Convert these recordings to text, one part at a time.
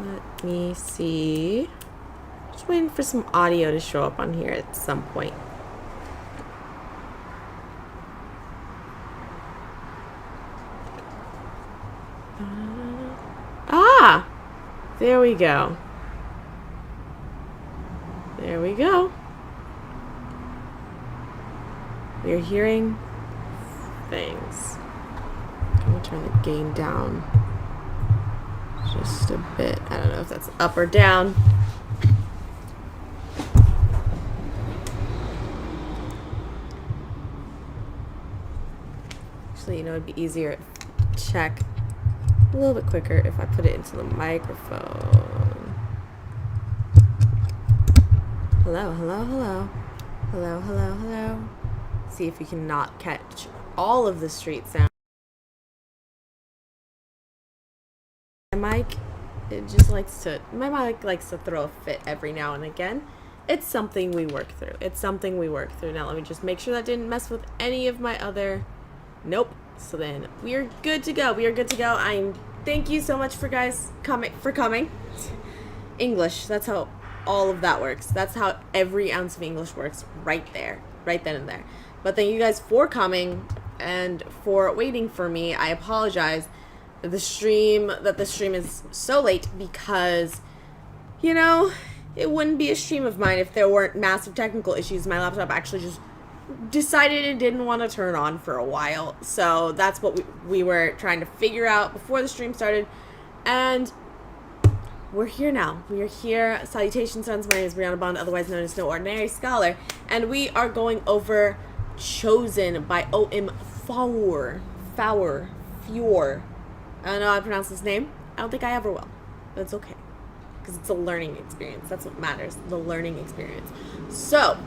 Let me see. Just waiting for some audio to show up on here at some point. There we go. There we go. We're hearing things. I'm gonna turn the gain down just a bit. I don't know if that's up or down. Actually, it'd be easier to check a little bit quicker if I put it into the microphone. Hello, hello, hello. Hello, hello, hello. See if you can not catch all of the street sound. My mic, my mic likes to throw a fit every now and again. It's something we work through. Now let me just make sure that didn't mess with any of my other, nope. So then we are good to go. Thank you so much for coming. English, that's how all of that works. That's how every ounce of English works right there, right then and there. But thank you guys for coming and for waiting for me. I apologize that the stream is so late because, it wouldn't be a stream of mine if there weren't massive technical issues. My laptop actually just decided it didn't want to turn on for a while. So that's what we were trying to figure out before the stream started. And we're here now. We are here. Salutations, friends. My name is Brianna Bond, otherwise known as No Ordinary Scholar. And we are going over Chosen by O.M. Faur. I don't know how to pronounce his name. I don't think I ever will. But it's okay. Because it's a learning experience. That's what matters. The learning experience. So,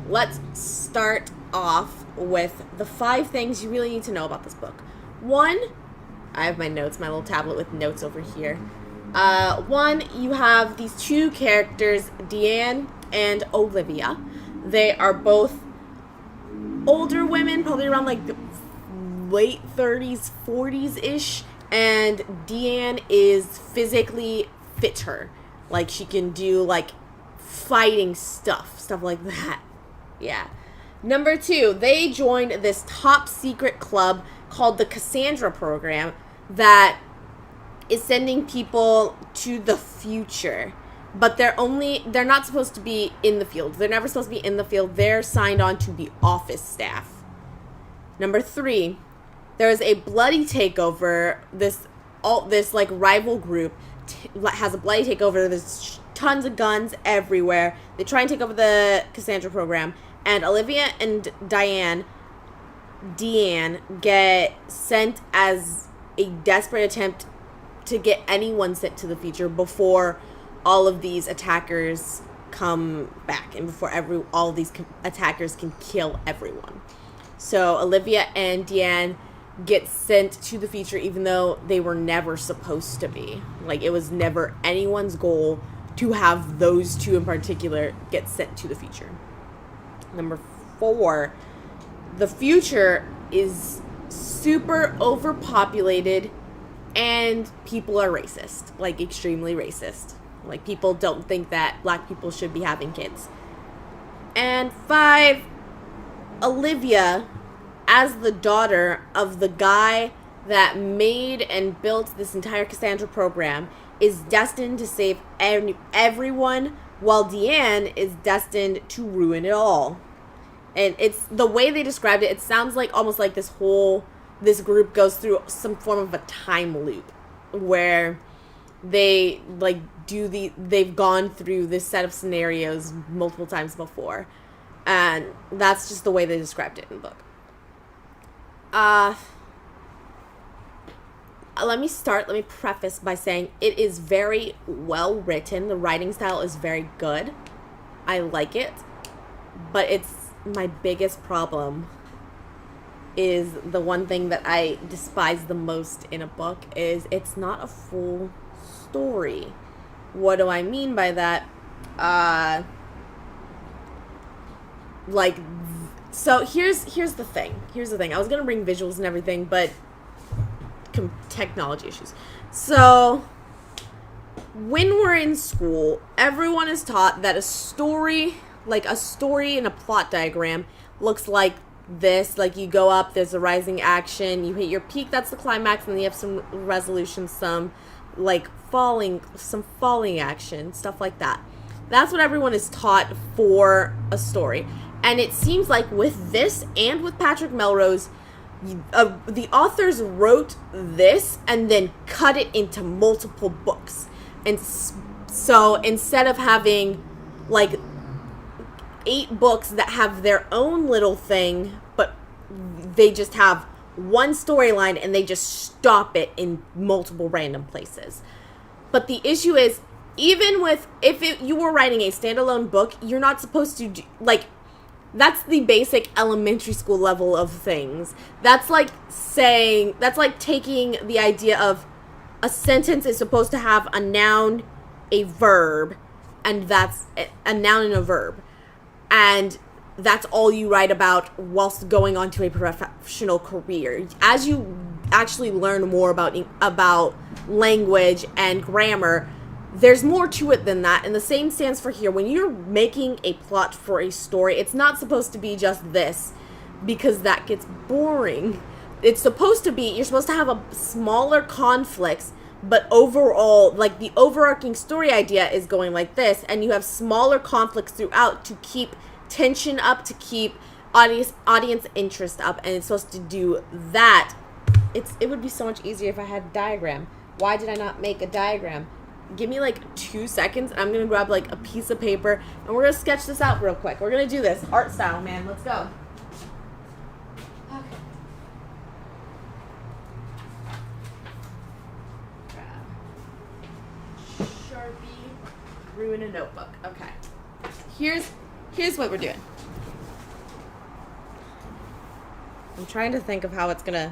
let's start off with the 5 things you really need to know about this book. 1, I have my notes, my little tablet with notes over here. 1, you have these 2 characters, Deanne and Olivia. They are both older women, probably around like late 30s, 40s-ish. And Deanne is physically fitter. Like, she can do, fighting stuff like that. Yeah. Number 2, they joined this top secret club called the Cassandra Program that is sending people to the future. But they're not supposed to be in the field. They're never supposed to be in the field. They're signed on to be office staff. Number 3, there is a bloody takeover. This rival group has a bloody takeover. There's tons of guns everywhere. They try and take over the Cassandra Program. And Olivia and Deanne get sent as a desperate attempt to get anyone sent to the future before all of these attackers come back and before all these attackers can kill everyone. So Olivia and Deanne get sent to the future even though they were never supposed to be. Like, it was never anyone's goal to have those 2 in particular get sent to the future. Number 4, the future is super overpopulated and people are racist, like extremely racist. Like, people don't think that black people should be having kids. And 5, Olivia, as the daughter of the guy that made and built this entire Cassandra program, is destined to save everyone, while Deanne is destined to ruin it all. And it's the way they described it, it sounds like almost like this group goes through some form of a time loop where they've gone through this set of scenarios multiple times before. And that's just the way they described it in the book. Let me preface by saying it is very well written. The writing style is very good. I like it. But my biggest problem is the one thing that I despise the most in a book is it's not a full story. What do I mean by that? So here's the thing. I was gonna bring visuals and everything, but technology issues. So when we're in school, everyone is taught that a story and a plot diagram looks like this. Like, you go up, there's a rising action, you hit your peak, that's the climax, and then you have some resolution, some falling action, stuff like that. That's what everyone is taught for a story. And it seems like with this and with Patrick Melrose, the authors wrote this and then cut it into multiple books. And so instead of having like 8 books that have their own little thing, but they just have one storyline and they just stop it in multiple random places. But the issue is, even with, you were writing a standalone book, you're not supposed to do, like, that's the basic elementary school level of things. That's like taking the idea of a sentence is supposed to have a noun, a verb, and that's a noun and a verb. And that's all you write about whilst going on to a professional career. As you actually learn more about language and grammar, there's more to it than that. And the same stands for here. When you're making a plot for a story, it's not supposed to be just this, because that gets boring. It's supposed to be, you're supposed to have a smaller conflicts, but overall, like, the overarching story idea is going like this, and you have smaller conflicts throughout to keep tension up, to keep audience interest up, and it's supposed to do that. It would be so much easier if I had a diagram. Why did I not make a diagram? Give me like 2 seconds, and I'm gonna grab like a piece of paper, and we're gonna sketch this out real quick. We're gonna do this art style, man. Let's go. Okay. Grab Sharpie, ruin a notebook. Okay. Here's what we're doing. I'm trying to think of how it's gonna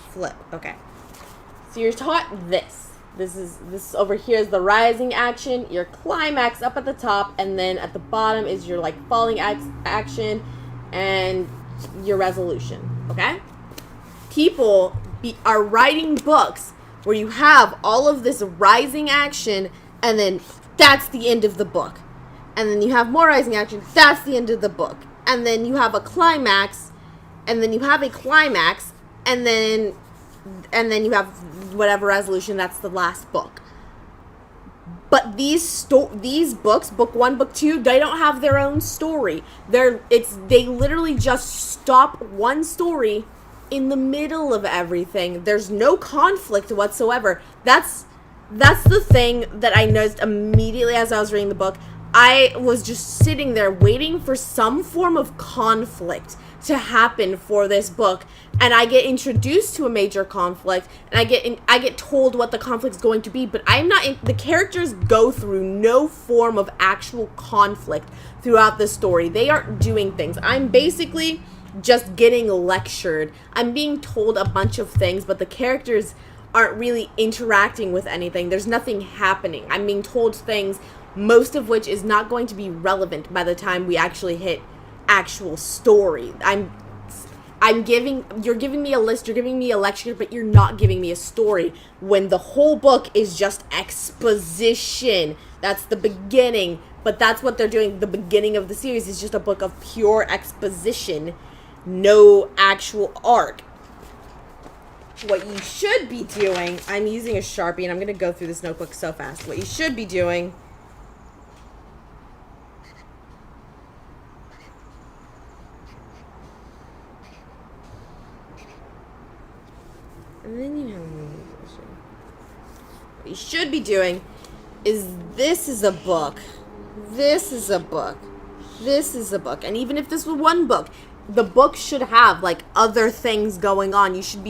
flip. Okay. So you're taught this. This over here is the rising action, your climax up at the top, and then at the bottom is your like falling action and your resolution. Okay? People are writing books where you have all of this rising action, and then that's the end of the book. And then you have more rising action, that's the end of the book. And then you have a climax, and then you have a climax, and then you have whatever resolution, that's the last book. But these books, book 1, book 2, they don't have their own story. They literally just stop one story in the middle of everything. There's no conflict whatsoever. That's the thing that I noticed immediately as I was reading the book. I was just sitting there waiting for some form of conflict to happen for this book, and I get introduced to a major conflict, and I get told what the conflict's going to be, but I'm not the characters go through no form of actual conflict throughout the story. They aren't doing things. I'm basically just getting lectured. I'm being told a bunch of things, but the characters aren't really interacting with anything. There's nothing happening. I'm being told things, most of which is not going to be relevant by the time we actually hit actual story. You're giving me a list, you're giving me a lecture, but you're not giving me a story, when the whole book is just exposition. That's the beginning, but that's what they're doing. The beginning of the series is just a book of pure exposition, no actual arc. What you should be doing, I'm using a Sharpie, and I'm going to go through this notebook so fast. What you should be doing and then you have what you should be doing is, this is a book, this is a book, this is a book, and even if this was one book, the book should have like other things going on. You should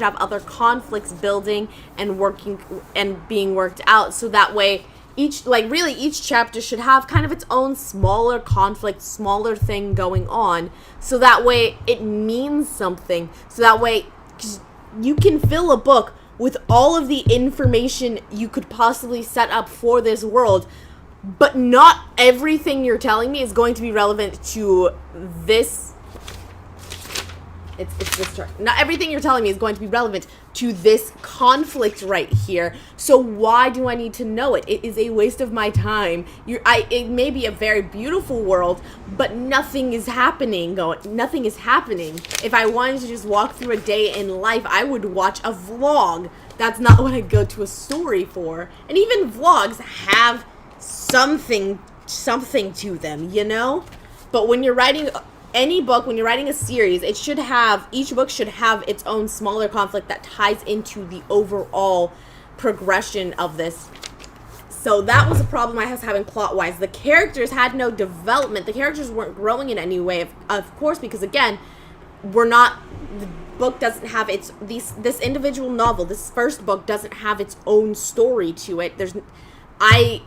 have other conflicts building and working and being worked out, so that way each chapter should have kind of its own smaller conflict, smaller thing going on, so that way it means something, so that way you can fill a book with all of the information you could possibly set up for this world, but not everything you're telling me is going to be relevant to this It's this turn. Not everything you're telling me is going to be relevant to this conflict right here. So why do I need to know it? It is a waste of my time. It may be a very beautiful world, but nothing is happening. Nothing is happening. If I wanted to just walk through a day in life, I would watch a vlog. That's not what I go to a story for. And even vlogs have something to them, you know? But when you're writing any book, when you're writing a series, each book should have its own smaller conflict that ties into the overall progression of this. So that was a problem I was having plot-wise. The characters had no development. The characters weren't growing in any way, of course, because again, the book doesn't have this individual novel, this first book doesn't have its own story to it. I'm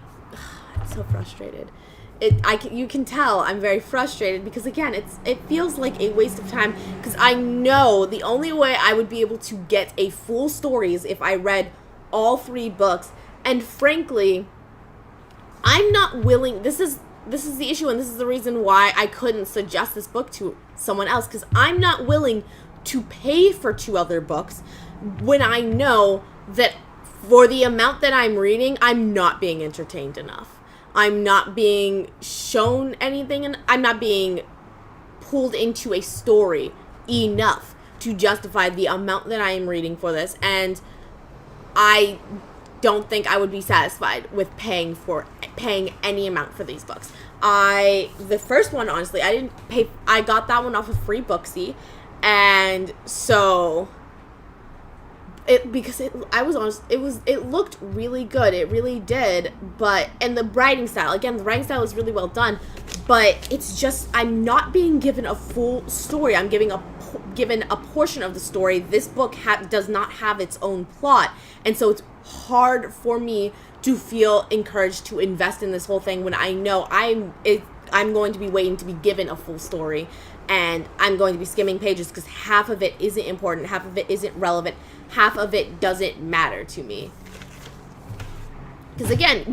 so frustrated. You can tell I'm very frustrated because again, it feels like a waste of time because I know the only way I would be able to get a full story is if I read all 3 books. And frankly, I'm not willing. This is the issue, and this is the reason why I couldn't suggest this book to someone else, because I'm not willing to pay for 2 other books when I know that for the amount that I'm reading, I'm not being entertained enough. I'm not being shown anything, and I'm not being pulled into a story enough to justify the amount that I am reading for this, and I don't think I would be satisfied with paying any amount for these books. The first one, honestly, I didn't pay. I got that one off of Free Booksy, and so I was honest, it looked really good. It really did. And the writing style, again, the writing style is really well done, but it's just, I'm not being given a full story. I'm given a portion of the story. This book does not have its own plot, and so it's hard for me to feel encouraged to invest in this whole thing when I know I'm going to be waiting to be given a full story, and I'm going to be skimming pages because half of it isn't important, half of it isn't relevant, half of it doesn't matter to me. Because again,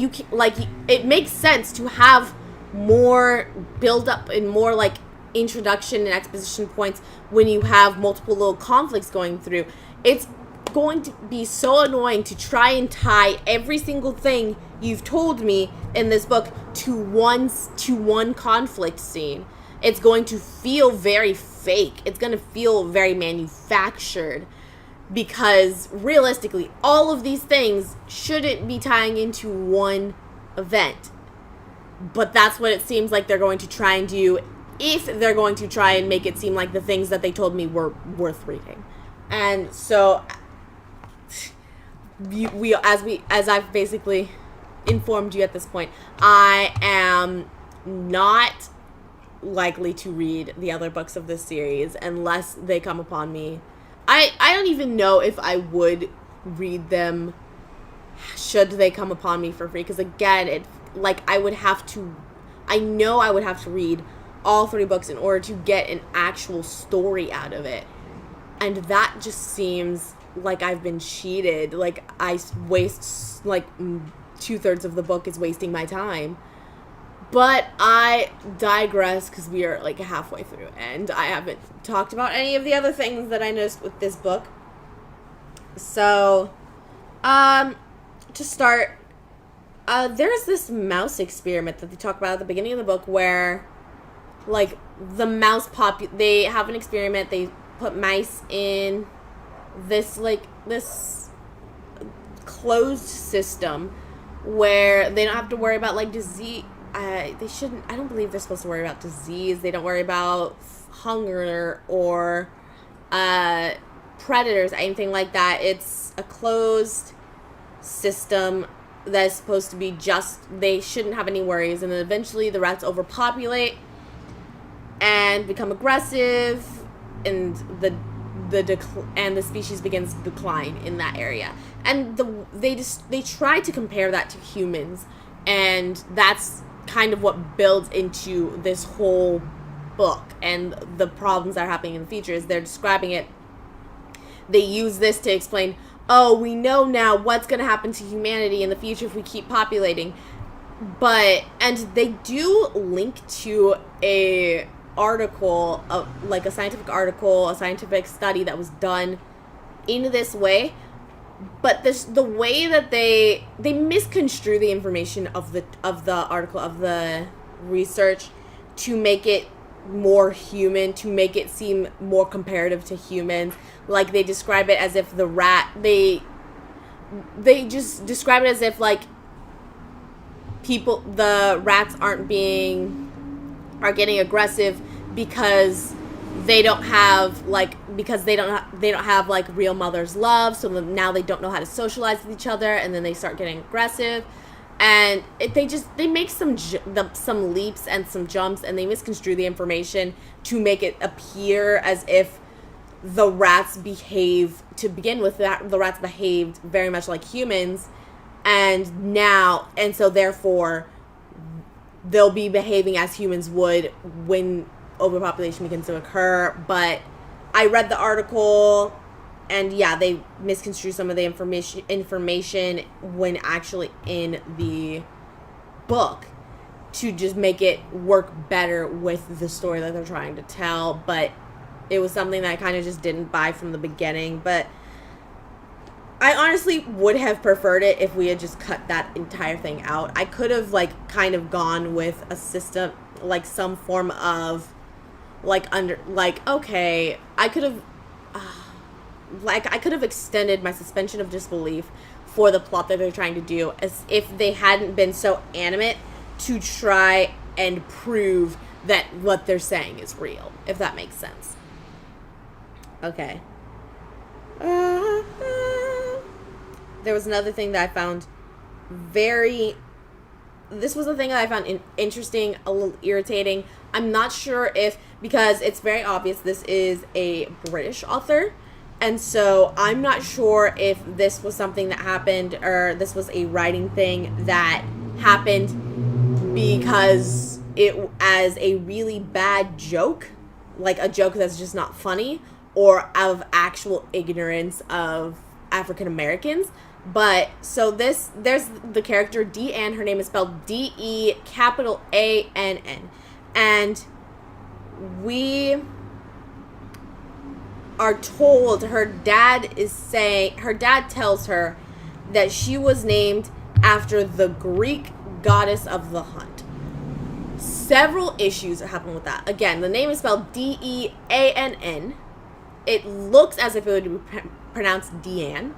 it makes sense to have more build up and more like introduction and exposition points when you have multiple little conflicts going through. It's going to be so annoying to try and tie every single thing you've told me in this book to one conflict scene. It's going to feel very fake. It's going to feel very manufactured, because realistically, all of these things shouldn't be tying into one event. But that's what it seems like they're going to try and do, if they're going to try and make it seem like the things that they told me were worth reading. And so as I've basically informed you at this point, I am not likely to read the other books of this series unless they come upon me. I don't even know if I would read them should they come upon me for free, because again, I would have to read all 3 books in order to get an actual story out of it, and that just seems like I've been cheated. Like I waste 2/3 of the book is wasting my time. But I digress, because we are halfway through, and I haven't talked about any of the other things that I noticed with this book. So, to start, there's this mouse experiment that they talk about at the beginning of the book where, the mouse they have an experiment. They put mice in this closed system where they don't have to worry about disease. I don't believe they're supposed to worry about disease. They don't worry about hunger or predators, anything like that. It's a closed system that's supposed to be they shouldn't have any worries, and then eventually the rats overpopulate and become aggressive, and the species begins to decline in that area. And they try to compare that to humans, and that's kind of what builds into this whole book, and the problems that are happening in the future is they're describing it. They use this to explain, we know now what's going to happen to humanity in the future if we keep populating. And they do link to a article, like a scientific article, a scientific study that was done in this way, but the way that they misconstrue the information of the article, of the research, to make it more human, to make it seem more comparative to humans. Like, they describe it as if the just describe it as if, like, the rats are getting aggressive because they don't have like real mother's love, so now they don't know how to socialize with each other, and then they start getting aggressive. And they make some leaps and some jumps, and they misconstrue the information to make it appear as if the rats behave, to begin with, that the rats behaved very much like humans, and so therefore they'll be behaving as humans would when overpopulation begins to occur. But I read the article, and yeah, they misconstrue some of the information when actually in the book, to just make it work better with the story that they're trying to tell. But it was something that I kind of just didn't buy from the beginning. But I honestly would have preferred it if we had just cut that entire thing out. I could have, like, kind of gone with a system, like some form of, okay, I could have, I could have extended my suspension of disbelief for the plot that they're trying to do, as if they hadn't been so animate to try and prove that what they're saying is real, if that makes sense. Okay. There was another thing that I found this was a thing that I found interesting, a little irritating. I'm not sure because it's very obvious this is a British author, and so I'm not sure if this was something that happened, or this was a writing thing that happened because it as a really bad joke, like a joke that's just not funny, or out of actual ignorance of African Americans. But so there's the character Deanne. Her name is spelled DeAnn, and we are told her dad tells her that she was named after the Greek goddess of the hunt. Several issues happen with that. Again, the name is spelled Deann. It looks as if it would be pronounced Deanne.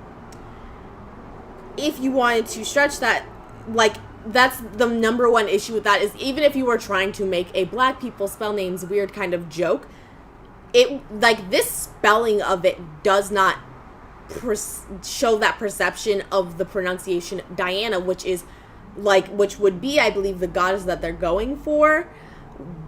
If you wanted to stretch that, like, that's the number one issue with that, is even if you were trying to make a black people spell names weird kind of joke, it, like, this spelling of it does not show that perception of the pronunciation Diana, which would be, I believe, the goddess that they're going for.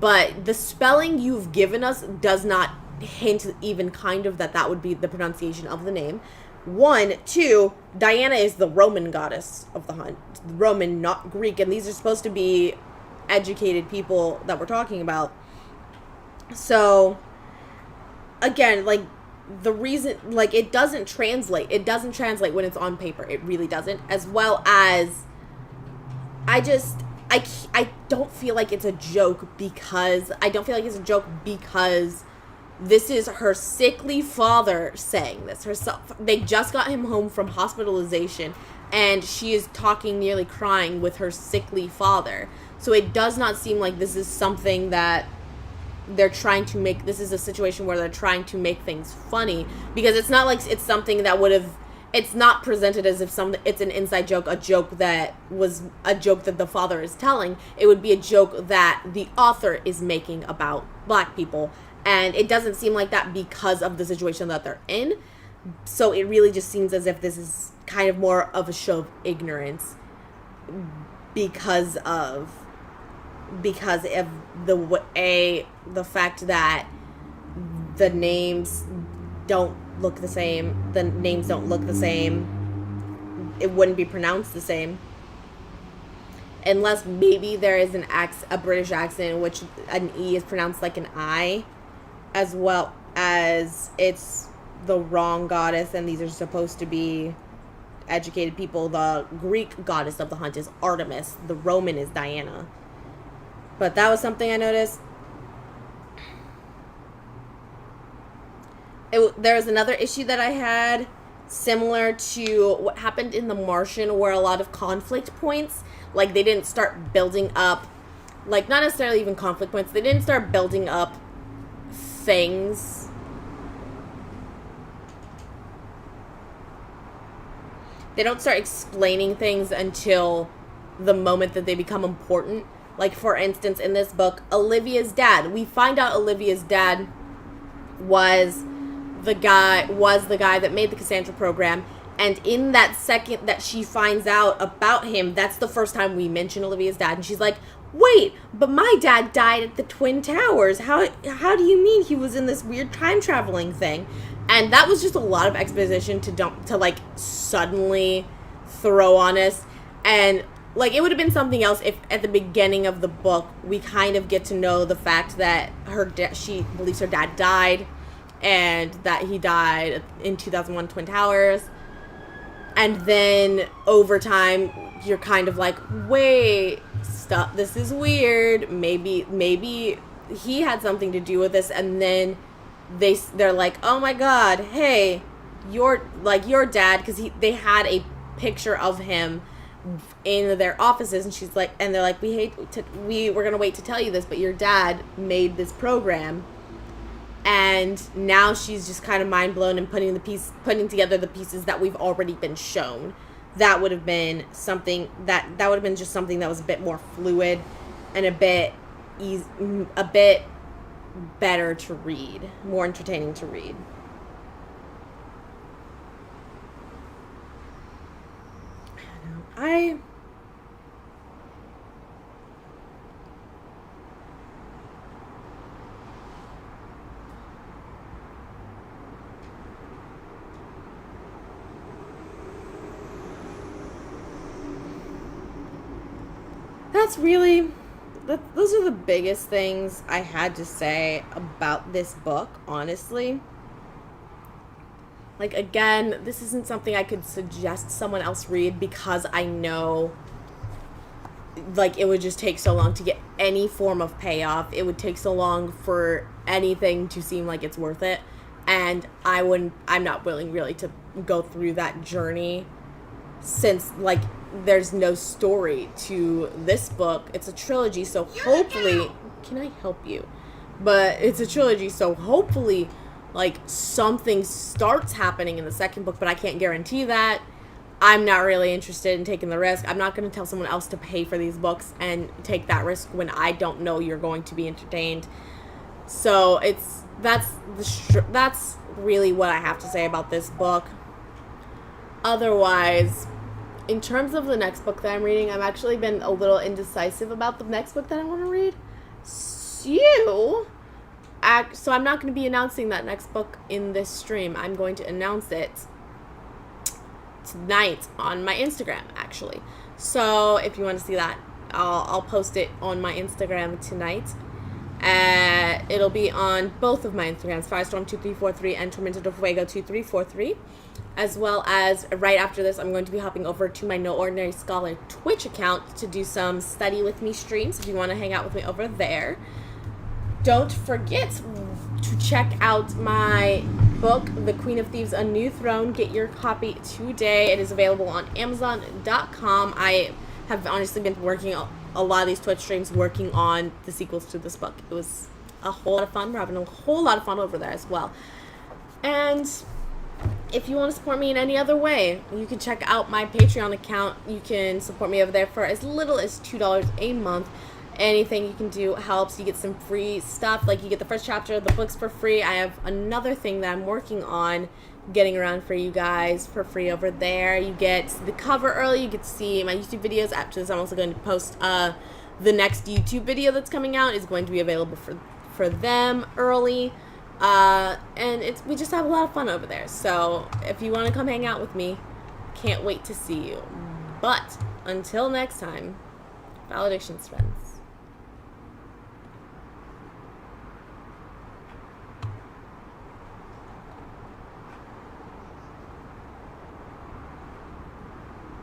But the spelling you've given us does not hint even kind of that would be the pronunciation of the name. 1, 2, Diana is the Roman goddess of the hunt. Roman, not Greek. And these are supposed to be educated people that we're talking about. So, again, like, the reason, like, it doesn't translate. It doesn't translate when it's on paper. It really doesn't. As well as, I don't feel like it's a joke because this is her sickly father saying this herself. They just got him home from hospitalization, and she is talking, nearly crying, with her sickly father. So it does not seem like this is something that they're trying to make. This is a situation where they're trying to make things funny, because it's not like it's something that would have. It's not presented as if it's an inside joke, a joke that the father is telling. It would be a joke that the author is making about black people. And it doesn't seem like that because of the situation that they're in. So it really just seems as if this is kind of more of a show of ignorance because of the fact that the names don't look the same. The names don't look the same. It wouldn't be pronounced the same. Unless maybe there is a British accent in which an E is pronounced like an I, as well as it's the wrong goddess, and these are supposed to be educated people. The Greek goddess of the hunt is Artemis. The Roman is Diana. But that was something I noticed. There was another issue that I had similar to what happened in The Martian, where a lot of conflict points, like, they didn't start building up, like, not necessarily even conflict points, they didn't start building up things. They don't start explaining things until the moment that they become important. Like, for instance, in this book, Olivia's dad. We find out Olivia's dad was the guy that made the Cassandra program. And in that second that she finds out about him, that's the first time we mention Olivia's dad. And she's like, wait, but my dad died at the Twin Towers. How do you mean he was in this weird time traveling thing? And that was just a lot of exposition to like suddenly throw on us. And like, it would have been something else if at the beginning of the book we kind of get to know the fact that she believes her dad died, and that he died in 2001 Twin Towers. And then over time you're kind of like, wait, stop, this is weird. Maybe he had something to do with this. And then they're like, oh my god, hey, your dad, because they had a picture of him in their offices, and she's like, and they're like, we're gonna wait to tell you this, but your dad made this program. And now she's just kind of mind blown and putting together the pieces that we've already been shown. That would have been something that would have been just something that was a bit more fluid and a bit better to read, more entertaining to read. Those are the biggest things I had to say about this book, honestly. Like, again, this isn't something I could suggest someone else read, because I know, like, it would just take so long to get any form of payoff. It would take so long for anything to seem like it's worth it. And I'm not willing really to go through that journey, since, like, there's no story to this book. It's a trilogy, so hopefully... Can I help you? But it's a trilogy, so hopefully, like, something starts happening in the second book, but I can't guarantee that. I'm not really interested in taking the risk. I'm not going to tell someone else to pay for these books and take that risk when I don't know you're going to be entertained. So that's really what I have to say about this book. Otherwise, in terms of the next book that I'm reading, I've actually been a little indecisive about the next book that I want to read. So I'm not going to be announcing that next book in this stream. I'm going to announce it tonight on my Instagram, actually. So if you want to see that, I'll post it on my Instagram tonight. It'll be on both of my Instagrams, Firestorm2343 and Tormenta de Fuego 2343. As well as, right after this, I'm going to be hopping over to my No Ordinary Scholar Twitch account to do some study with me streams, if you want to hang out with me over there. Don't forget to check out my book, The Queen of Thieves, A New Throne. Get your copy today. It is available on Amazon.com. I have honestly been working a lot of these Twitch streams working on the sequels to this book. It was a whole lot of fun. We're having a whole lot of fun over there as well. And if you want to support me in any other way, you can check out my Patreon account. You can support me over there for as little as $2 a month. Anything you can do helps. You get some free stuff, like you get the first chapter of the books for free. I have another thing that I'm working on getting around for you guys for free over there. You get the cover early. You get to see my YouTube videos. After this, I'm also going to post the next YouTube video that's coming out is going to be available for them early. And we just have a lot of fun over there. So if you want to come hang out with me, can't wait to see you. But until next time, valedictions, friends.